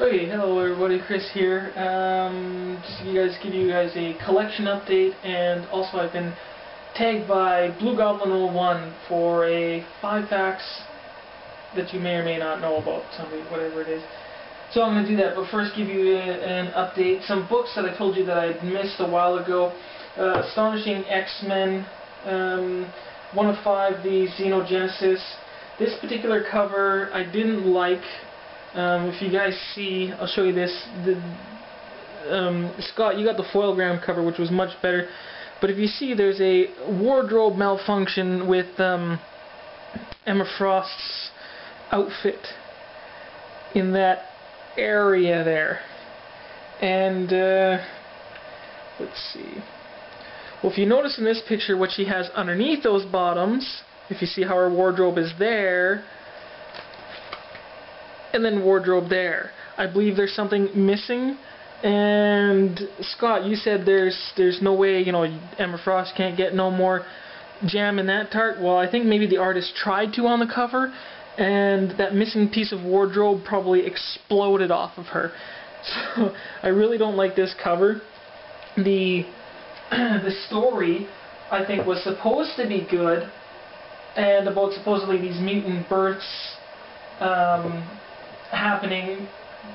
Okay, hello everybody, Chris here. Just give you guys a collection update, and also I've been tagged by Blue Goblin 01 for a 5 facts that you may or may not know about somebody, whatever it is. So I'm going to do that, but first give you an update. Some books that I told you that I'd missed a while ago. Astonishing X-Men, 1 of 5, the Xenogenesis. This particular cover I didn't like. If you guys see, I'll show you this. Scott, you got the foilgram cover, which was much better. But if you see, there's a wardrobe malfunction with Emma Frost's outfit in that area there. And let's see. Well, if you notice in this picture what she has underneath those bottoms, if you see how her wardrobe is there, and then wardrobe there, I believe there's something missing. And Scott, you said there's no way, Emma Frost can't get no more jam in that tart. Well, I think maybe the artist tried to on the cover, and that missing piece of wardrobe probably exploded off of her. So I really don't like this cover. The story, I think, was supposed to be good, and about supposedly these mutant births happening,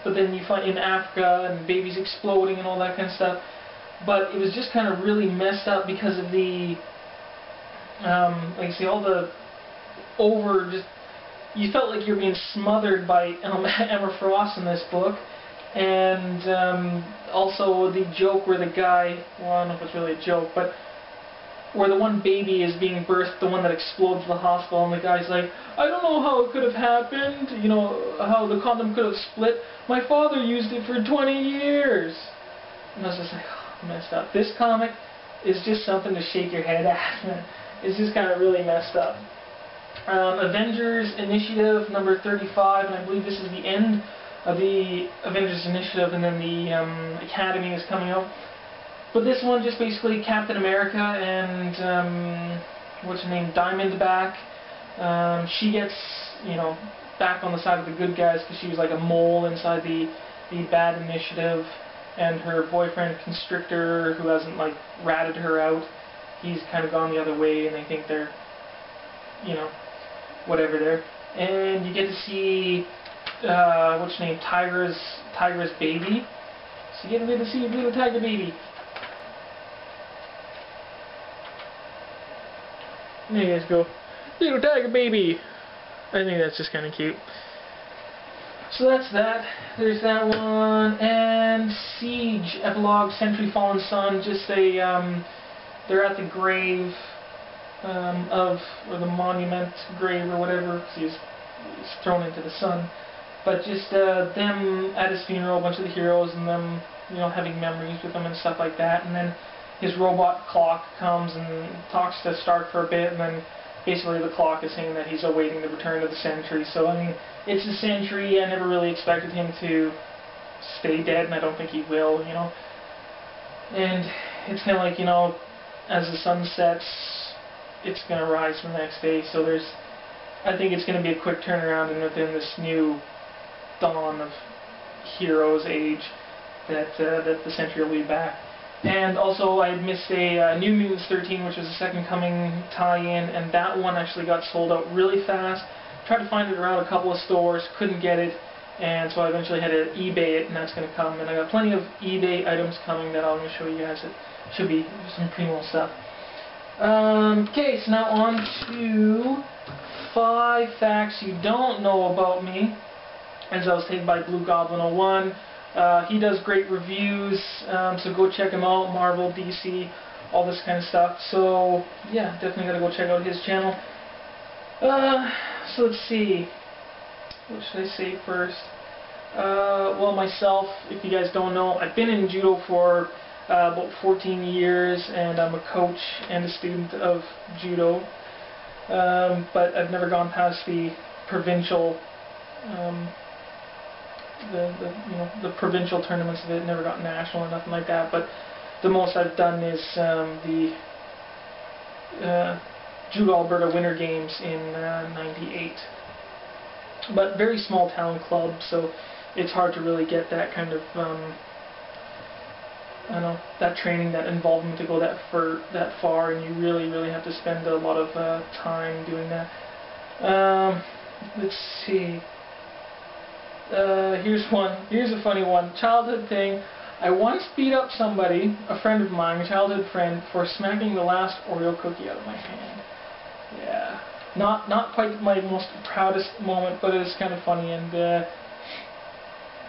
but then you find in Africa and babies exploding and all that kind of stuff. But it was just kind of really messed up because of the like I say, all the you felt like you're being smothered by Emma Frost in this book. And also the joke where the guy, well, I don't know if it's really a joke, but where the one baby is being birthed, the one that explodes the hospital, and the guy's like, I don't know how it could have happened, how the condom could have split. My father used it for 20 years. And I was just like, oh, messed up. This comic is just something to shake your head at, man. It's just kind of really messed up. Avengers Initiative number 35, and I believe this is the end of the Avengers Initiative, and then the Academy is coming out. But this one, just basically Captain America and, what's her name, Diamondback. She gets, back on the side of the good guys because she was like a mole inside the bad initiative. And her boyfriend, Constrictor, who hasn't, ratted her out, he's kind of gone the other way, and they think they're, whatever there. And you get to see, what's her name, Tigra's baby. So you get to see little Tiger baby. There you guys go. Little tiger baby. I think that's just kind of cute. So that's that. There's that one. And Siege Epilogue Century Fallen Sun. Just a they're at the grave or the monument grave or whatever. He's thrown into the sun. But just them at his funeral, a bunch of the heroes, and them having memories with them and stuff like that. And then his robot clock comes and talks to Stark for a bit, and then basically the clock is saying that he's awaiting the return of the Sentry. So, I mean, it's a Sentry. I never really expected him to stay dead, and I don't think he will, And it's kind of like, as the sun sets, it's going to rise the next day. So I think it's going to be a quick turnaround, and within this new dawn of Heroes Age, that the Sentry will be back. And also, I missed a New Mutants 13, which was a Second Coming tie-in, and that one actually got sold out really fast. Tried to find it around a couple of stores, couldn't get it, and so I eventually had to eBay it, and that's going to come. And I got plenty of eBay items coming that I'm going to show you guys. It should be some primo stuff. Okay, so now on to 5 facts you don't know about me, as I was taken by Blue Goblin 01. He does great reviews, so go check him out. Marvel, DC, all this kind of stuff. So yeah, definitely gotta go check out his channel. So let's see, what should I say first? Well, myself, if you guys don't know, I've been in judo for about 14 years, and I'm a coach and a student of judo. But I've never gone past the provincial. The provincial tournaments of it, never got national or nothing like that, but the most I've done is the Judo Alberta Winter Games in '98. But very small town club, so it's hard to really get that kind of I don't know, that training, that involvement to go that far, and you really have to spend a lot of time doing that. Let's see. Here's a funny one. Childhood thing. I once beat up somebody, a friend of mine, a childhood friend, for smacking the last Oreo cookie out of my hand. Yeah. Not quite my most proudest moment, but it was kind of funny, and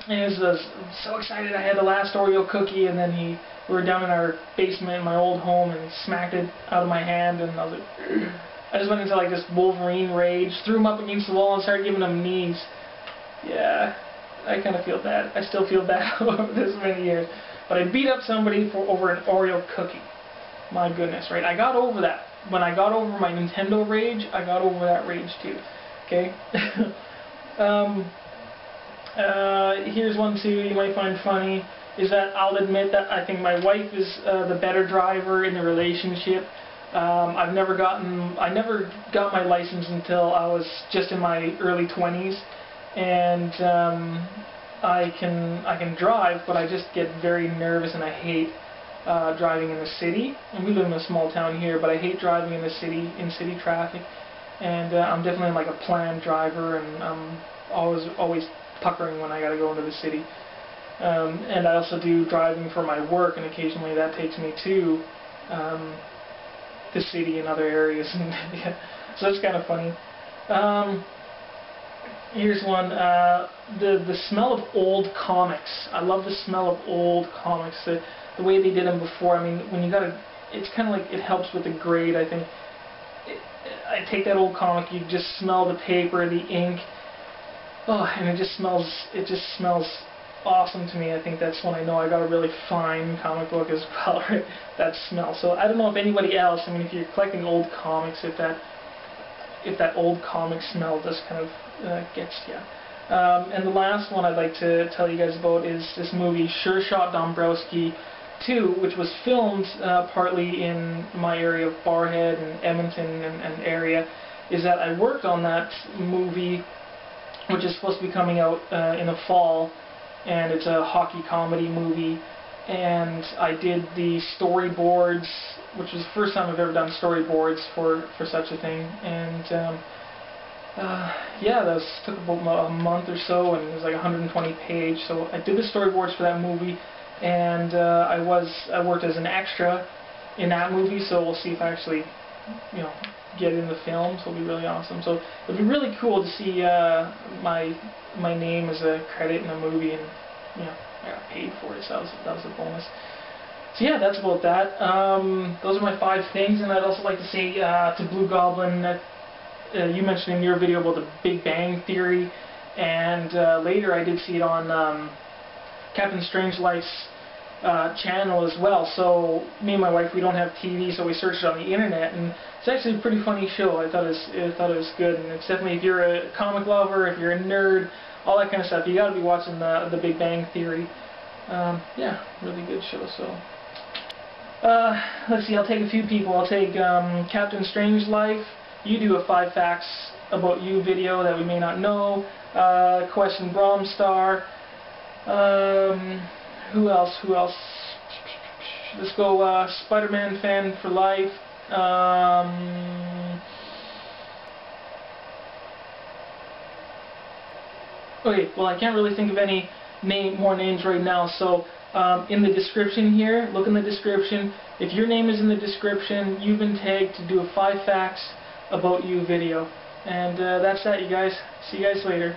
I was so excited I had the last Oreo cookie, and then we were down in our basement in my old home, and he smacked it out of my hand, and I was like, ugh. I just went into like this Wolverine rage, threw him up against the wall, and started giving him knees. Yeah, I kind of feel bad. I still feel bad over this many years. But I beat up somebody over an Oreo cookie. My goodness, right? I got over that. When I got over my Nintendo rage, I got over that rage too. Okay? Here's one too you might find funny, is that I'll admit that I think my wife is the better driver in the relationship. I never got my license until I was just in my early 20s, and I can drive, but I just get very nervous, and I hate driving in the city. And we live in a small town here, but I hate driving in the city, in city traffic. And I'm definitely like a planned driver, and I'm always puckering when I gotta go into the city. And I also do driving for my work, and occasionally that takes me to the city and other areas. And yeah, so that's kind of funny. Here's one. The smell of old comics. I love the smell of old comics. The way they did them before. I mean, when you gotta, it's kind of like it helps with the grade. I think. I take that old comic. You just smell the paper, the ink. Oh, and it just smells awesome to me. I think that's when I know I got a really fine comic book as well, right? That smell. So I don't know if anybody else, I mean, if you're collecting old comics, if that old comic smell just kind of gets you. And the last one I'd like to tell you guys about is this movie, Sure Shot Dombrowski 2, which was filmed partly in my area of Barhead and Edmonton and area. Is that I worked on that movie, which is supposed to be coming out in the fall, and it's a hockey comedy movie, and I did the storyboards, which was the first time I've ever done storyboards for such a thing, and yeah, that took about a month or so, and it was like 120 page, so I did the storyboards for that movie, and I worked as an extra in that movie, so we'll see if I actually, you know, get in the film, so it'll be really awesome. So it'd be really cool to see my name as a credit in a movie, and you know, I got paid for it, so that was a bonus. So yeah, that's about that. Those are my 5 things, and I'd also like to say to Blue Goblin that you mentioned in your video about the Big Bang Theory, and later I did see it on Captainstrangelife channel as well. So me and my wife, we don't have TV, so we searched it on the internet, and it's actually a pretty funny show. I thought it was good, and it's definitely, if you're a comic lover, if you're a nerd, all that kind of stuff, you got to be watching the Big Bang Theory. Yeah, really good show. So let's see, I'll take a few people. I'll take Captain Strangelife. You do a 5 facts about you video that we may not know. Koestanbraumstar. Who else? Let's go Spider-Man fan for life. Okay, well, I can't really think of any more names right now, so in the description here, look in the description. If your name is in the description, you've been tagged to do a 5 facts about you video. And that's that, you guys. See you guys later.